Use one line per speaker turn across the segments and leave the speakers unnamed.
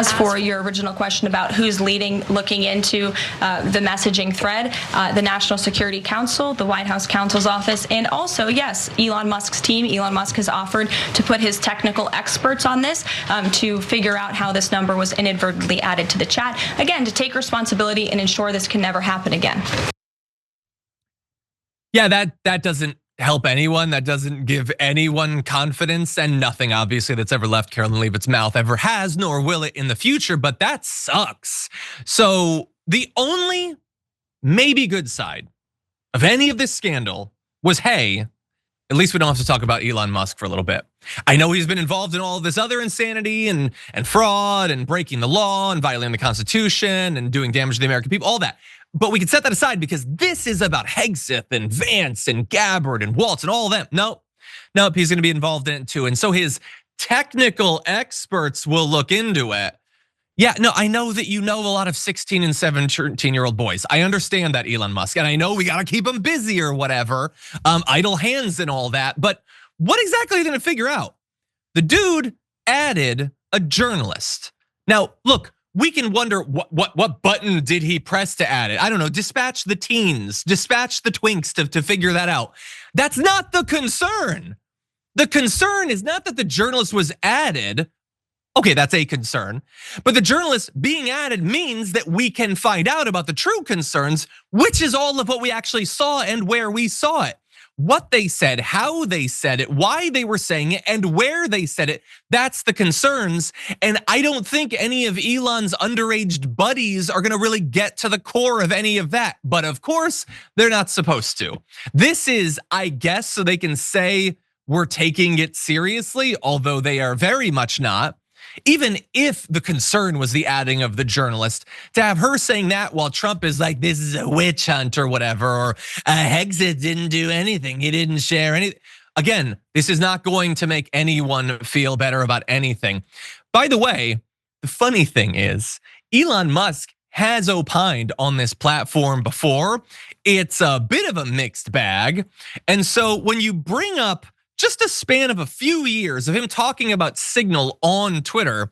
As for your original question about who's looking into the messaging thread, the National Security Council, the White House counsel's office, and also, yes, Elon Musk's team. Elon Musk has offered to put his technical experts on this to figure out how this number was inadvertently added to the chat. Again, to take responsibility and ensure this can never happen again.
Yeah, that doesn't help anyone. That doesn't give anyone confidence, and nothing obviously that's ever left Karoline Leavitt's mouth ever has, nor will it in the future, but that sucks. So the only maybe good side of any of this scandal was, hey, at least we don't have to talk about Elon Musk for a little bit. I know he's been involved in all of this other insanity and fraud and breaking the law and violating the Constitution and doing damage to the American people, all that. But we can set that aside because this is about Hegseth and Vance and Gabbard and Waltz and all of them. Nope, he's gonna be involved in it too. And so his technical experts will look into it. Yeah, no, I know that you know a lot of 16 and 17-year-old boys. I understand that, Elon Musk, and I know we gotta keep them busy or whatever, idle hands and all that, but what exactly are you gonna figure out? The dude added a journalist. Now, look, we can wonder what button did he press to add it? I don't know, dispatch the teens, dispatch the twinks to figure that out. That's not the concern. The concern is not that the journalist was added. Okay, that's a concern. But the journalist being added means that we can find out about the true concerns, which is all of what we actually saw and where we saw it. What they said, how they said it, why they were saying it, and where they said it, that's the concerns. And I don't think any of Elon's underage buddies are gonna really get to the core of any of that. But of course, they're not supposed to. This is, I guess, so they can say we're taking it seriously, although they are very much not. Even if the concern was the adding of the journalist, to have her saying that while Trump is like, this is a witch hunt or whatever, or Hegseth didn't do anything, he didn't share anything. Again, this is not going to make anyone feel better about anything. By the way, the funny thing is, Elon Musk has opined on this platform before. It's a bit of a mixed bag. And so when you bring up just a span of a few years of him talking about Signal on Twitter,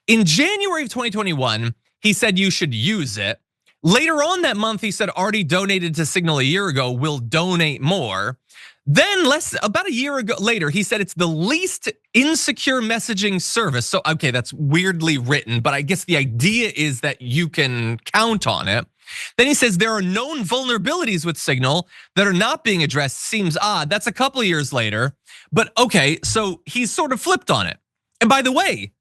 in January of 2021, he said you should use it. Later on that month, he said already donated to Signal a year ago, will donate more. Then about a year ago later, he said it's the least insecure messaging service. So, okay, that's weirdly written, but I guess the idea is that you can count on it. Then he says there are known vulnerabilities with Signal that are not being addressed. Seems odd. That's a couple of years later. But okay, so he's sort of flipped on it. And by the way,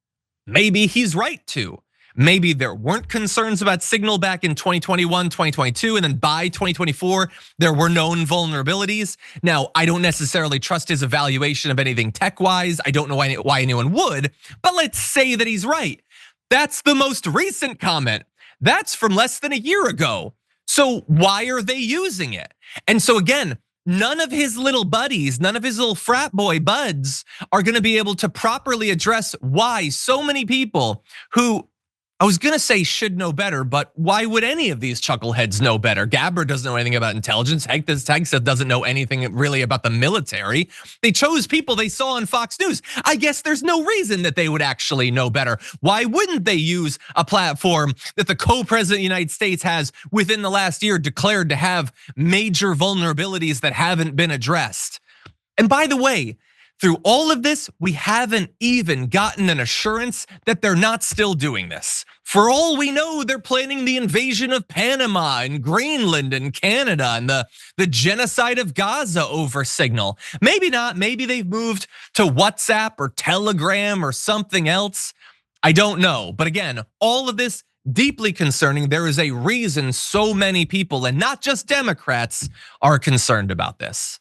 maybe he's right too. Maybe there weren't concerns about Signal back in 2021, 2022, and then by 2024, there were known vulnerabilities. Now, I don't necessarily trust his evaluation of anything tech-wise. I don't know why anyone would, but let's say that he's right. That's the most recent comment. That's from less than a year ago. So why are they using it? And so again, none of his little buddies, none of his little frat boy buds are gonna be able to properly address why so many people who, I was gonna say should know better, but why would any of these chuckleheads know better? Gabbard doesn't know anything about intelligence. Hegseth doesn't know anything really about the military. They chose people they saw on Fox News. I guess there's no reason that they would actually know better. Why wouldn't they use a platform that the co-president of the United States has within the last year declared to have major vulnerabilities that haven't been addressed? And by the way, through all of this, we haven't even gotten an assurance that they're not still doing this. For all we know, they're planning the invasion of Panama and Greenland and Canada and the genocide of Gaza over Signal. Maybe not, maybe they've moved to WhatsApp or Telegram or something else. I don't know, but again, all of this deeply concerning. There is a reason so many people, and not just Democrats, are concerned about this.